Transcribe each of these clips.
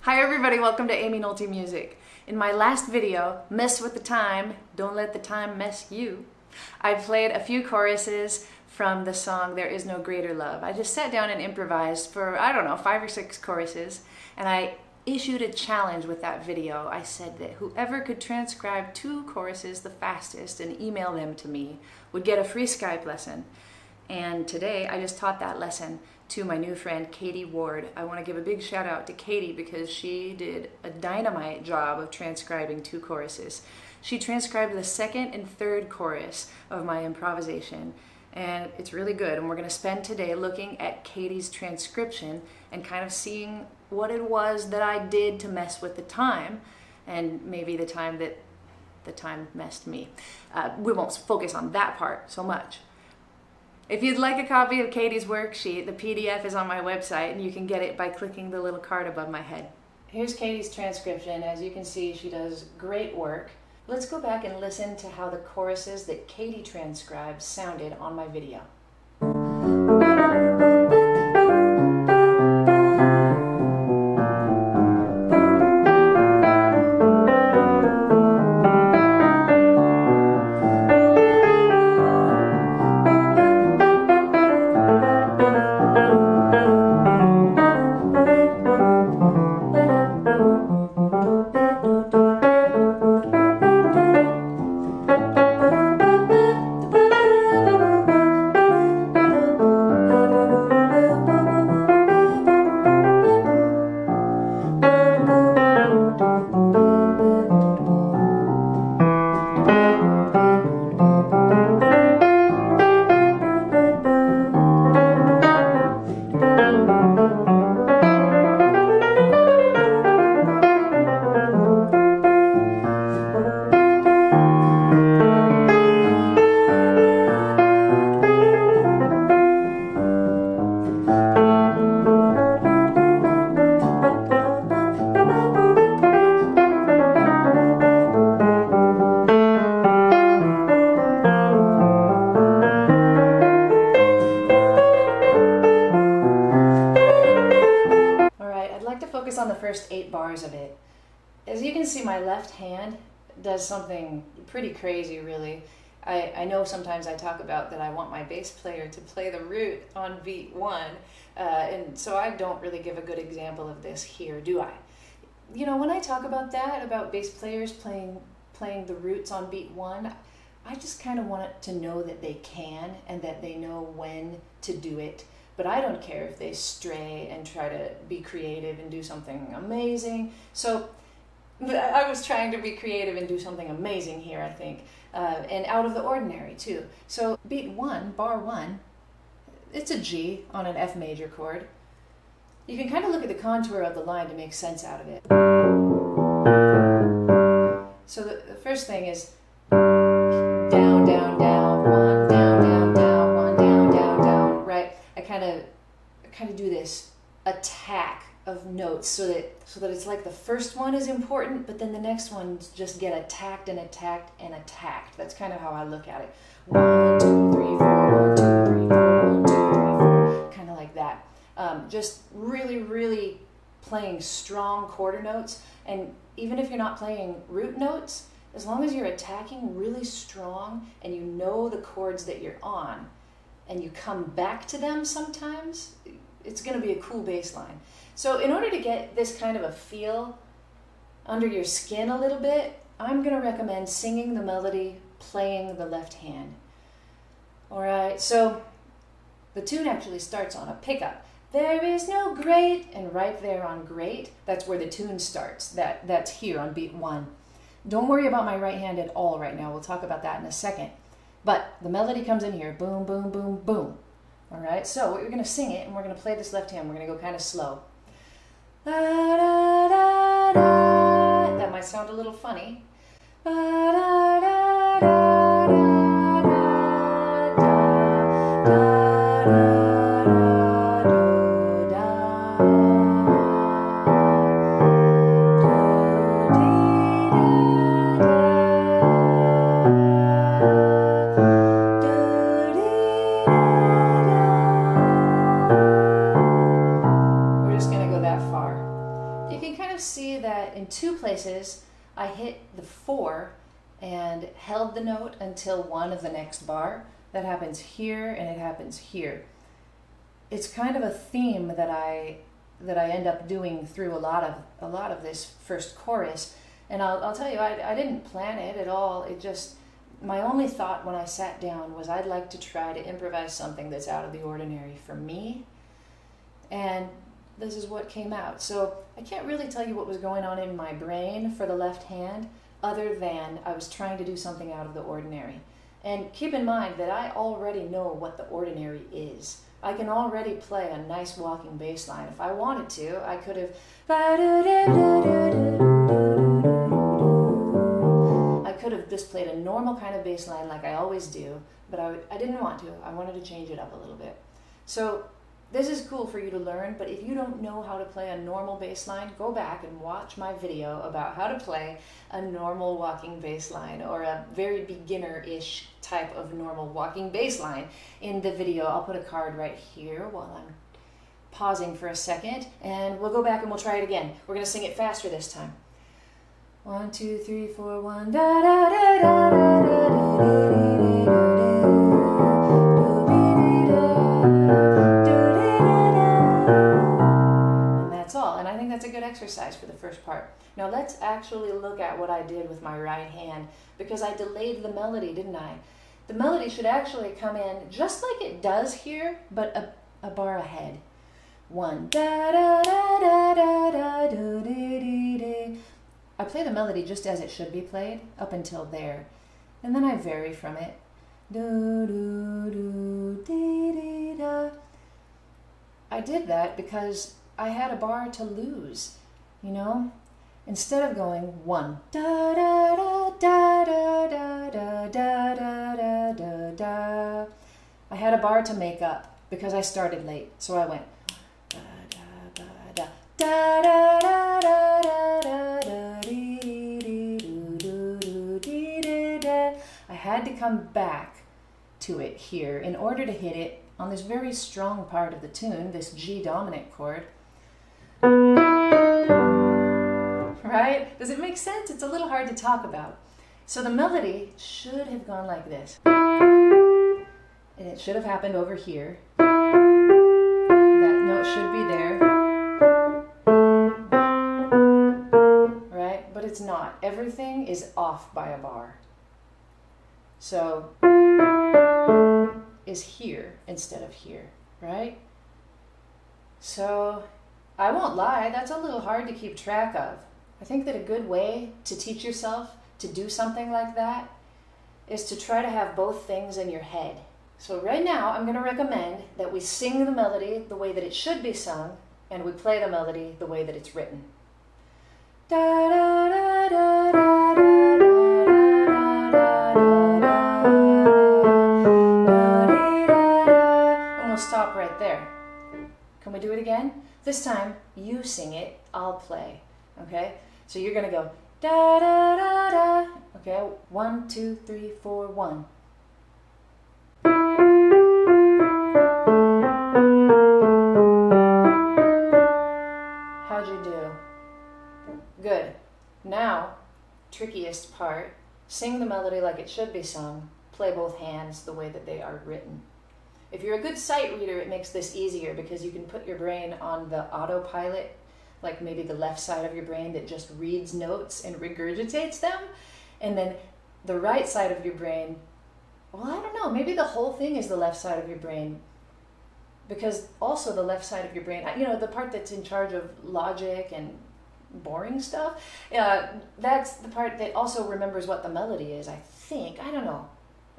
Hi everybody, welcome to Aimee Nolte Music. In my last video, Mess with the Time, Don't Let the Time Mess You, I played a few choruses from the song There Is No Greater Love. I just sat down and improvised for, I don't know, 5 or 6 choruses, and I issued a challenge with that video. I said that whoever could transcribe 2 choruses the fastest and email them to me would get a free Skype lesson. And today I just taught that lesson to my new friend Katie Ward. I want to give a big shout out to Katie because she did a dynamite job of transcribing 2 choruses. She transcribed the 2nd and 3rd chorus of my improvisation, and it's really good. And we're going to spend today looking at Katie's transcription and kind of seeing what it was that I did to mess with the time, and maybe the time that the time messed me. We won't focus on that part so much. If you'd like a copy of Katie's worksheet, the PDF is on my website and you can get it by clicking the little card above my head. Here's Katie's transcription. As you can see, she does great work. Let's go back and listen to how the choruses that Katie transcribed sounded on my video. Focus on the first 8 bars of it. As you can see, my left hand does something pretty crazy, really. I know sometimes I talk about that I want my bass player to play the root on beat 1, and so I don't really give a good example of this here, do I? You know, when I talk about that, about bass players playing the roots on beat 1, I just kind of want it to know that they can and that they know when to do it. But I don't care if they stray and try to be creative and do something amazing. So I was trying to be creative and do something amazing here, I think, and out of the ordinary too. So beat 1, bar 1, it's a G on an F major chord. You can kind of look at the contour of the line to make sense out of it. So the first thing is down, down, down, 1, down, down, down, 1, down, down, down, right? I kind of do this attack of notes so that it's like the first one is important, but then the next ones just get attacked and attacked and attacked. That's kind of how I look at it. 1, 2, 3, 4, 1, 2, 3, 4, 1, 2, 3, 4, kind of like that. Just really, really playing strong quarter notes, and even if you're not playing root notes, as long as you're attacking really strong and you know the chords that you're on, and you come back to them sometimes, it's going to be a cool bass line. So in order to get this kind of a feel under your skin a little bit, I'm going to recommend singing the melody, playing the left hand. Alright, so the tune actually starts on a pickup. There is no great, and right there on great, that's where the tune starts. That's here on beat 1. Don't worry about my right hand at all right now. We'll talk about that in a second. But the melody comes in here, boom, boom, boom, boom. All right, so we're going to sing it, and we're going to play this left hand. We're going to go kind of slow. Da, da, da, da. That might sound a little funny. Da, da, da, da, da, da, da, da. kind of see that in two places I hit the 4 and held the note until 1 of the next bar. That happens here and it happens here. It's kind of a theme that I end up doing through a lot of this first chorus. And I'll tell you, I didn't plan it at all. It just, my only thought when I sat down was I'd like to try to improvise something that's out of the ordinary for me. And this is what came out. So I can't really tell you what was going on in my brain for the left hand, other than I was trying to do something out of the ordinary. And keep in mind that I already know what the ordinary is. I can already play a nice walking bass line. If I wanted to, I could have... I could have just played a normal kind of bass line like I always do, but I didn't want to. I wanted to change it up a little bit. So this is cool for you to learn, but if you don't know how to play a normal bass line, go back and watch my video about how to play a normal walking bass line, or a very beginner-ish type of normal walking bass line in the video. I'll put a card right here while I'm pausing for a second, and we'll go back and we'll try it again. We're going to sing it faster this time. 1, 2, 3, 4, 1, da da da da da da da. That's a good exercise for the first part. Now let's actually look at what I did with my right hand, because I delayed the melody, didn't I? The melody should actually come in just like it does here, but a bar ahead. 1 da da da da da da do dee dee dee. I play the melody just as it should be played up until there, and then I vary from it. Do do do dee dee da. I did that because I had a bar to lose, you know? Instead of going 1 da da da da da da da da da da da, I had a bar to make up because I started late. So I went da da da da da da da da da da dee dee do do do dee dee da. I had to come back to it here in order to hit it on this very strong part of the tune, this G dominant chord. Right? Does it make sense? It's a little hard to talk about. So the melody should have gone like this. And it should have happened over here. That note should be there. Right? But it's not. Everything is off by a bar. So is here instead of here, right? So I won't lie, that's a little hard to keep track of. I think that a good way to teach yourself to do something like that is to try to have both things in your head. So right now, I'm going to recommend that we sing the melody the way that it should be sung, and we play the melody the way that it's written. Da da da da da da da. And we'll stop right there. Can we do it again? This time, you sing it, I'll play, okay? So you're gonna go da da da da, okay? 1, 2, 3, 4, 1. How'd you do? Good. Now, trickiest part, sing the melody like it should be sung, play both hands the way that they are written. If you're a good sight reader, it makes this easier because you can put your brain on the autopilot, like maybe the left side of your brain that just reads notes and regurgitates them, and then the right side of your brain, well, I don't know, maybe the whole thing is the left side of your brain, because also the left side of your brain, you know, the part that's in charge of logic and boring stuff, that's the part that also remembers what the melody is, I think. I don't know.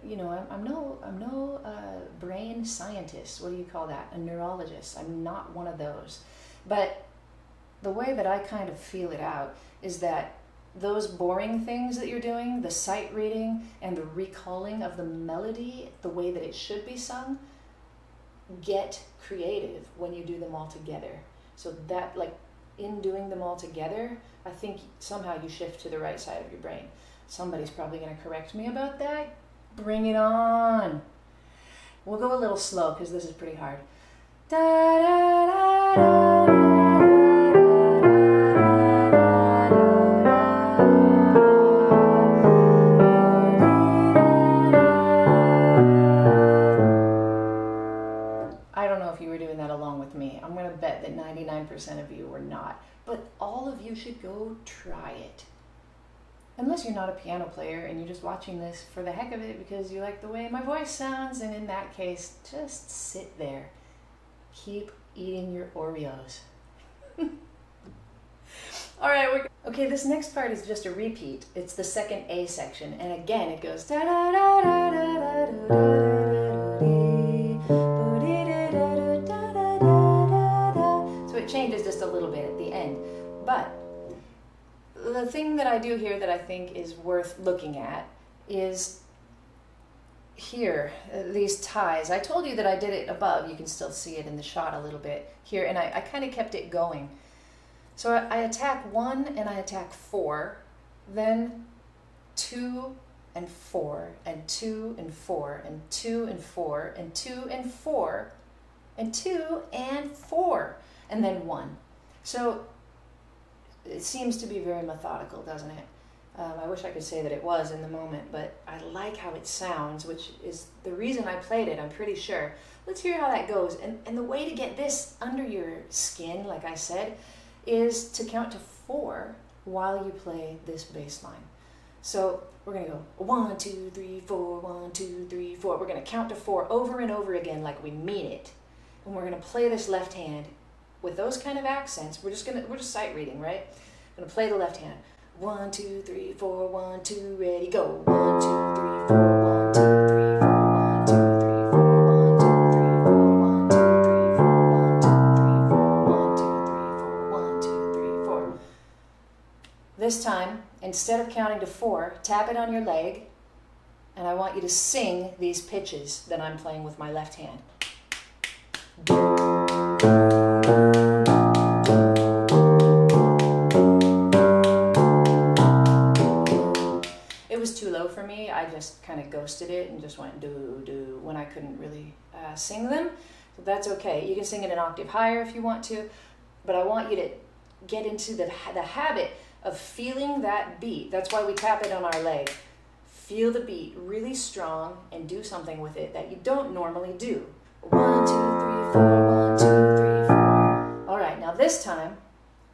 You know, I'm no brain scientist. What do you call that? A neurologist. I'm not one of those. But the way that I kind of feel it out is that those boring things that you're doing, the sight reading and the recalling of the melody, the way that it should be sung, get creative when you do them all together. So that, like, in doing them all together, I think somehow you shift to the right side of your brain. Somebody's probably going to correct me about that. Bring it on. We'll go a little slow because this is pretty hard. Da, da, da, da, da, da, da, da. all of you should go try it. Unless you're not a piano player and you're just watching this for the heck of it because you like the way my voice sounds, and in that case, just sit there. Keep eating your Oreos. All right, okay, this next part is just a repeat. It's the second A section, and again it goes da da da da da da da. So it changes just a little bit at the end. But the thing that I do here that I think is worth looking at is here, these ties. I told you that I did it above. You can still see it in the shot a little bit here, and I kind of kept it going. So I attack 1 and I attack 4, then 2 and 4, and 2 and 4, and 2 and 4, and 2 and 4, and 2 and 4, and then 1. So it seems to be very methodical, doesn't it? I wish I could say that it was in the moment, but I like how it sounds, which is the reason I played it, I'm pretty sure. Let's hear how that goes. And the way to get this under your skin, like I said, is to count to 4 while you play this bass line. So we're going to go 1, 2, 3, 4, 1, 2, 3, 4. We're going to count to 4 over and over again like we mean it. And we're going to play this left hand with those kind of accents. We're just sight reading, right? I'm going to play the left hand. 1, 2, 3, 4, 1, 2, ready, go. 1, 2, 3, 4, 1, 2, 3, 4, 1, 2, 3, 4, 1, 2, 3, 4, 1, 2, 3, 4, 1, 2, 3, 4, 1, 2, 3, 4. This time, instead of counting to 4, tap it on your leg, and I want you to sing these pitches that I'm playing with my left hand. Too low for me. I just kind of ghosted it and just went do do when I couldn't really sing them. So that's okay. You can sing it an octave higher if you want to, but I want you to get into the habit of feeling that beat. That's why we tap it on our leg. Feel the beat really strong and do something with it that you don't normally do. 1, 2, 3, 4, 1, 2, 3, 4. All right, now this time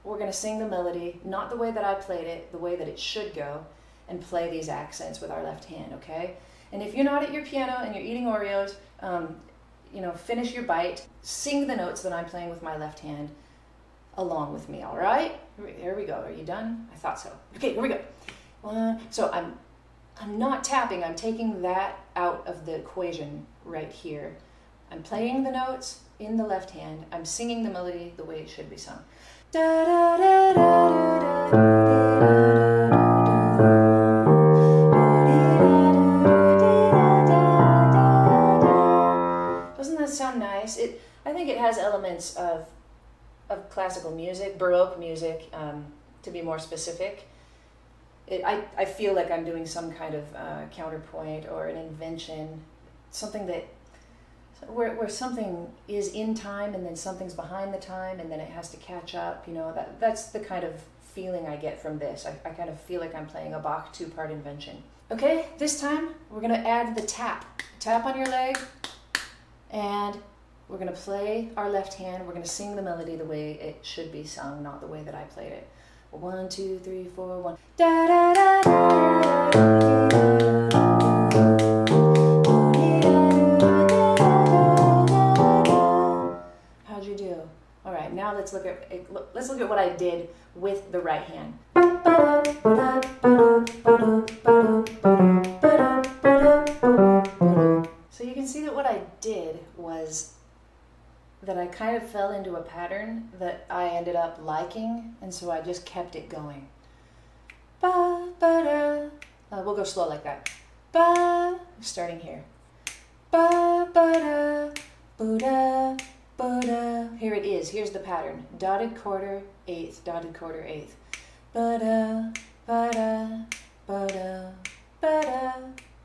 we're going to sing the melody, not the way that I played it, the way that it should go, and play these accents with our left hand, okay? And if you're not at your piano and you're eating Oreos, you know, finish your bite, sing the notes that I'm playing with my left hand along with me, all right? Here we go. Are you done? I thought so. Okay, here we go. So I'm not tapping. I'm taking that out of the equation right here. I'm playing the notes in the left hand. I'm singing the melody the way it should be sung. Da da da da da da da. Sound nice. I think it has elements of classical music, Baroque music, to be more specific. I feel like I'm doing some kind of counterpoint or an invention, something that where something is in time and then something's behind the time and then it has to catch up. You know, that's the kind of feeling I get from this. I kind of feel like I'm playing a Bach 2-part invention. Okay, this time we're gonna add the tap. Tap on your leg. And we're going to play our left hand. We're going to sing the melody the way it should be sung, not the way that I played it. 1, 2, 3, 4, 1. Da da da da da. How'd you do? All right, now let's look at what I did with the right hand. So you can see that what I did was that I kind of fell into a pattern that I ended up liking, and so I just kept it going. Ba, ba, da. We'll go slow like that. Ba, starting here. Ba, ba, da, ba, da, ba, da. Here it is. Here's the pattern. Dotted quarter, eighth, dotted quarter, eighth. Ba, da, ba, da, ba, da, ba, da,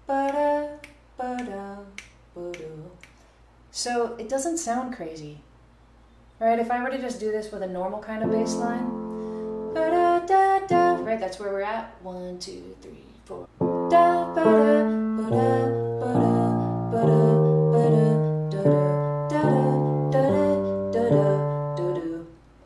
ba, da, ba, da. So it doesn't sound crazy, right? If I were to just do this with a normal kind of bass line, right? That's where we're at. 1, 2, 3, 4. Da ba da ba da ba da ba da ba da da da da da da da da.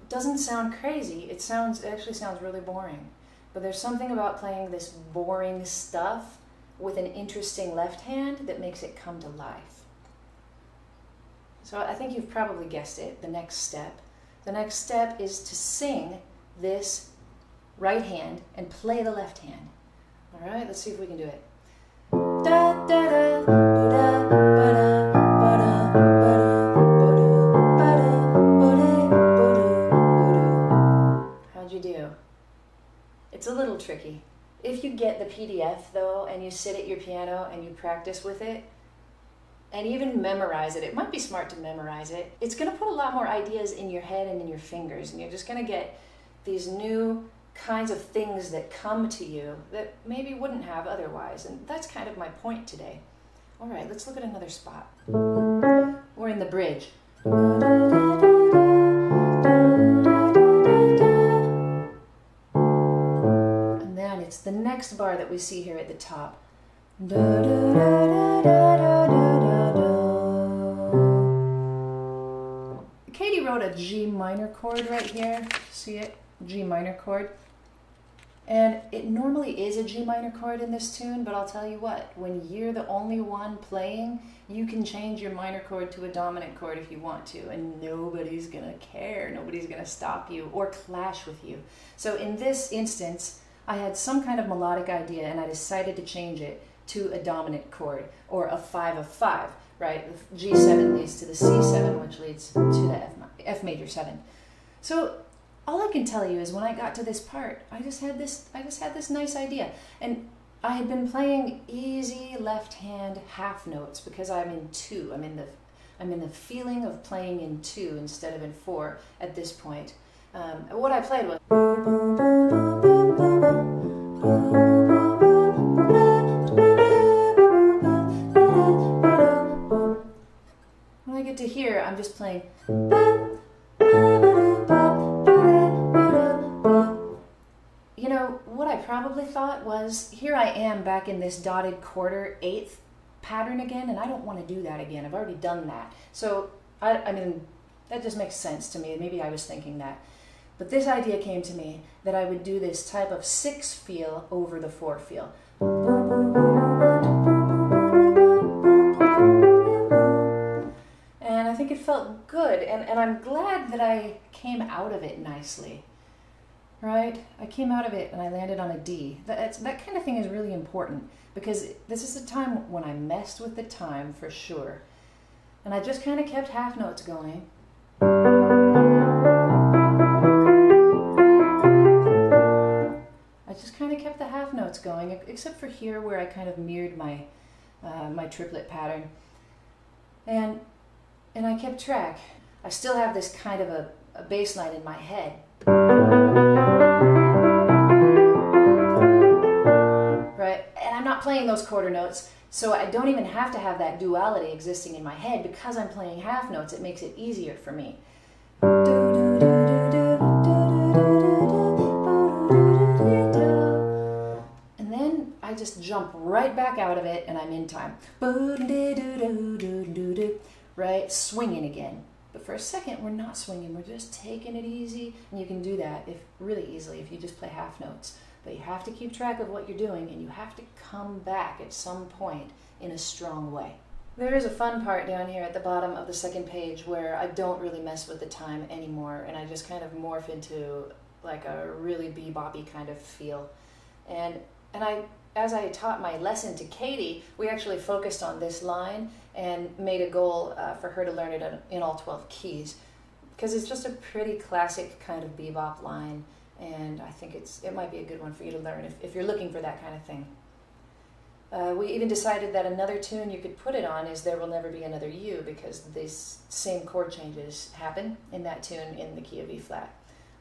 It doesn't sound crazy. It actually sounds really boring. But there's something about playing this boring stuff with an interesting left hand that makes it come to life. So I think you've probably guessed it, the next step. The next step is to sing this right hand and play the left hand. All right, let's see if we can do it. Da, da, da, ba-da, ba-da, ba-da, ba-da, ba-da, ba-da, ba-da, ba-da. How'd you do? It's a little tricky. If you get the PDF though, and you sit at your piano and you practice with it, and even memorize it, it might be smart to memorize it. It's gonna put a lot more ideas in your head and in your fingers, and you're just gonna get these new kinds of things that come to you that maybe wouldn't have otherwise. And that's kind of my point today. All right, let's look at another spot. We're in the bridge. And then it's the next bar that we see here at the top. Katie wrote a G minor chord right here. See it? G minor chord. And it normally is a G minor chord in this tune, but I'll tell you what, when you're the only one playing, you can change your minor chord to a dominant chord if you want to, and nobody's gonna care. Nobody's gonna stop you or clash with you. So in this instance, I had some kind of melodic idea and I decided to change it to a dominant chord, or a 5 of 5, right? The G7 leads to the C7, which leads to the F major 7. So all I can tell you is when I got to this part, I just had this nice idea. And I had been playing easy left hand half notes because I'm in 2. I'm in the feeling of playing in 2 instead of in 4 at this point. What I played was, when I get to here, I'm just playing. You know, what I probably thought was, here I am back in this dotted quarter 8th pattern again, and I don't want to do that again. I've already done that. So, I mean, that just makes sense to me. Maybe I was thinking that. But this idea came to me that I would do this type of 6 feel over the 4 feel. And I think it felt good, and I'm glad that I came out of it nicely. Right? I came out of it and I landed on a D. That kind of thing is really important because this is a time when I messed with the time for sure. And I just kind of kept half notes going. I just kind of kept the half notes going, except for here where I kind of mirrored my my triplet pattern. And I kept track. I still have this kind of a bass line in my head. Right? And I'm not playing those quarter notes, so I don't even have to have that duality existing in my head because I'm playing half notes. It makes it easier for me. And then I just jump right back out of it and I'm in time. Right? Swinging again. But for a second, we're not swinging. We're just taking it easy. And you can do that really easily if you just play half notes. But you have to keep track of what you're doing, and you have to come back at some point in a strong way. There is a fun part down here at the bottom of the second page where I don't really mess with the time anymore, and I just kind of morph into like a really beboppy kind of feel. And as I taught my lesson to Katie, we actually focused on this line and made a goal for her to learn it in all 12 keys, because it's just a pretty classic kind of bebop line, and I think it might be a good one for you to learn if you're looking for that kind of thing. We even decided that another tune you could put it on is There Will Never Be Another You, because these same chord changes happen in that tune in the key of E flat.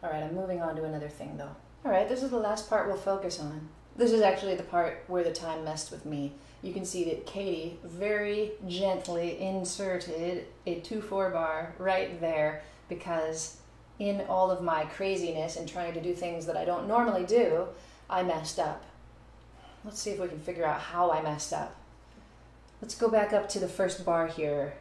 All right, I'm moving on to another thing though. All right, this is the last part we'll focus on. This is actually the part where the time messed with me. You can see that Katie very gently inserted a 2/4 bar right there, because in all of my craziness and trying to do things that I don't normally do, I messed up. Let's see if we can figure out how I messed up. Let's go back up to the first bar here.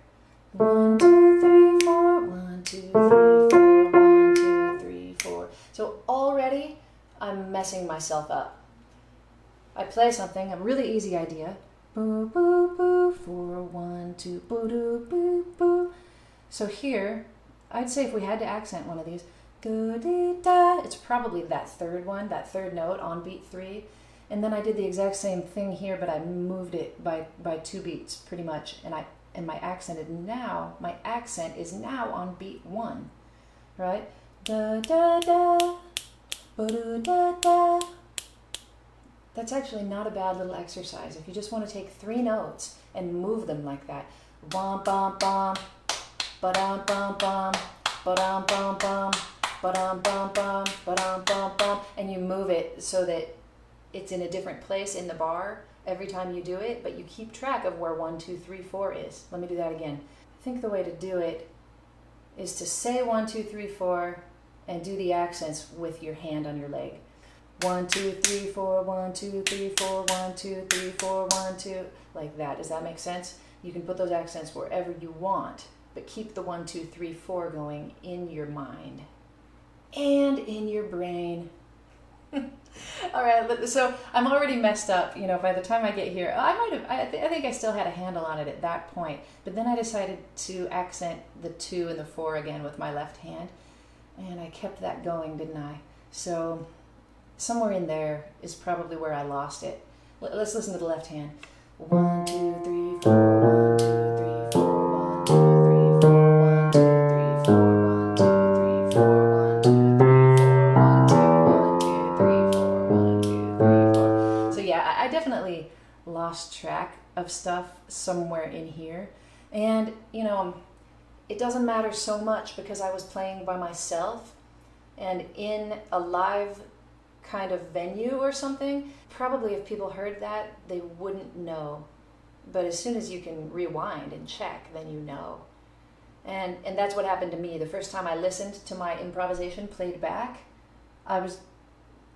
1, 2, 3, 4, 1, 2, 3, 4, 1, 2, 3, 4. So all already I'm messing myself up. I play something, a really easy idea. Boo, boo, boo, 4, 1, 2, boo, doo, boo, boo. So here, I'd say if we had to accent one of these, go, dee, da, it's probably that third one, that third note on beat 3. And then I did the exact same thing here, but I moved it by 2 beats pretty much. And my accent is now on beat 1, right? Da, da, da, ba, da, da, da. That's actually not a bad little exercise. If you just want to take 3 notes and move them like that. Bum, bum, bum, ba-dum, bum, bum, ba-dum, bum, bum, ba-dum, bum, bum, ba-dum, bum, bum. And you move it so that it's in a different place in the bar every time you do it, but you keep track of where 1, 2, 3, 4 is. Let me do that again. I think the way to do it is to say 1, 2, 3, 4 and do the accents with your hand on your leg. 1, 2, 3, 4, 1, 2, 3, 4, 1, 2, 3, 4, 1, 2, like that. Does that make sense? You can put those accents wherever you want, but keep the 1, 2, 3, 4 going in your mind and in your brain. All right, so I'm already messed up. You know, by the time I get here, I think I still had a handle on it at that point, but then I decided to accent the 2 and the 4 again with my left hand, and I kept that going, didn't I? So somewhere in there is probably where I lost it. Let's listen to the left hand. 1, 2, 3, 4, 1, 2, 3, 4, 1, 2, 3, 4, 1, 2, 3, 4, 1, 2, 3, 4, 1, 2, 3, 4, 1, 2, 1, 2, 3, 4, 1, 2, 3, 4. So yeah, I definitely lost track of stuff somewhere in here. And, you know, it doesn't matter so much because I was playing by myself and in a live kind of venue or something. Probably if people heard that, they wouldn't know. But as soon as you can rewind and check, then you know. And that's what happened to me. The first time I listened to my improvisation played back, I was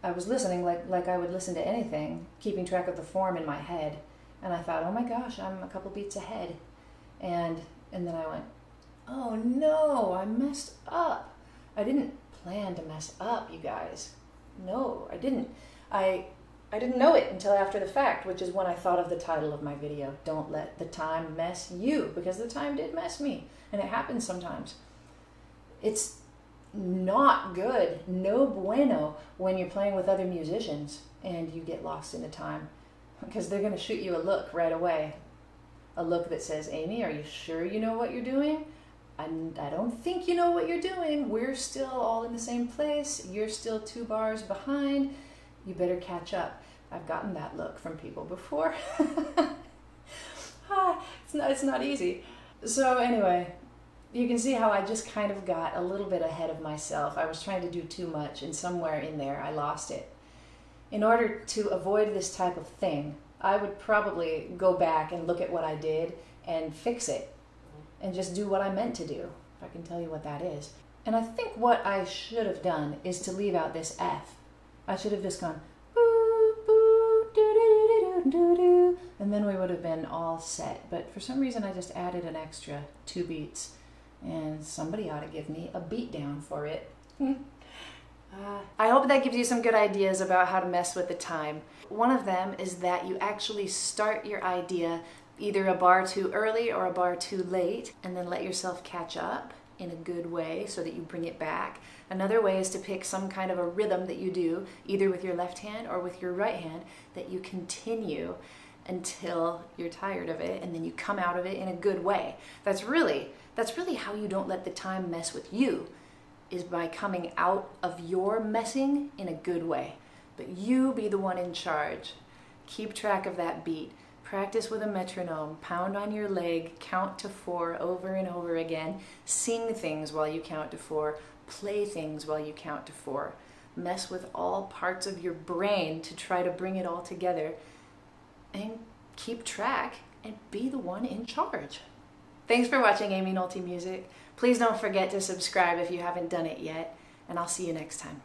listening like I would listen to anything, keeping track of the form in my head. And I thought, oh my gosh, I'm a couple beats ahead. And then I went, oh no, I messed up. I didn't plan to mess up, you guys. No, I didn't. I didn't know it until after the fact, which is when I thought of the title of my video. Don't let the time mess you, because the time did mess me, and it happens sometimes. It's not good, no bueno, when you're playing with other musicians and you get lost in the time, because they're going to shoot you a look right away. A look that says, Aimee, are you sure you know what you're doing? I don't think you know what you're doing. We're still all in the same place. You're still 2 bars behind. You better catch up. I've gotten that look from people before. It's not easy. So anyway, you can see how I just kind of got a little bit ahead of myself. I was trying to do too much, and somewhere in there I lost it. In order to avoid this type of thing, I would probably go back and look at what I did and fix it. And just do what I meant to do, if I can tell you what that is. And I think what I should have done is to leave out this F. I should have just gone, boo, boo, doo, doo, doo, doo, doo, doo, and then we would have been all set. But for some reason, I just added an extra 2 beats, and somebody ought to give me a beat down for it. I hope that gives you some good ideas about how to mess with the time. One of them is that you actually start your idea either a bar too early or a bar too late, and then let yourself catch up in a good way so that you bring it back. Another way is to pick some kind of a rhythm that you do, either with your left hand or with your right hand, that you continue until you're tired of it, and then you come out of it in a good way. That's really how you don't let the time mess with you, is by coming out of your messing in a good way. But you be the one in charge. Keep track of that beat. Practice with a metronome, pound on your leg, count to 4 over and over again, sing things while you count to 4, play things while you count to 4. Mess with all parts of your brain to try to bring it all together, and keep track and be the one in charge. Thanks for watching Aimee Nolte Music. Please don't forget to subscribe if you haven't done it yet, and I'll see you next time.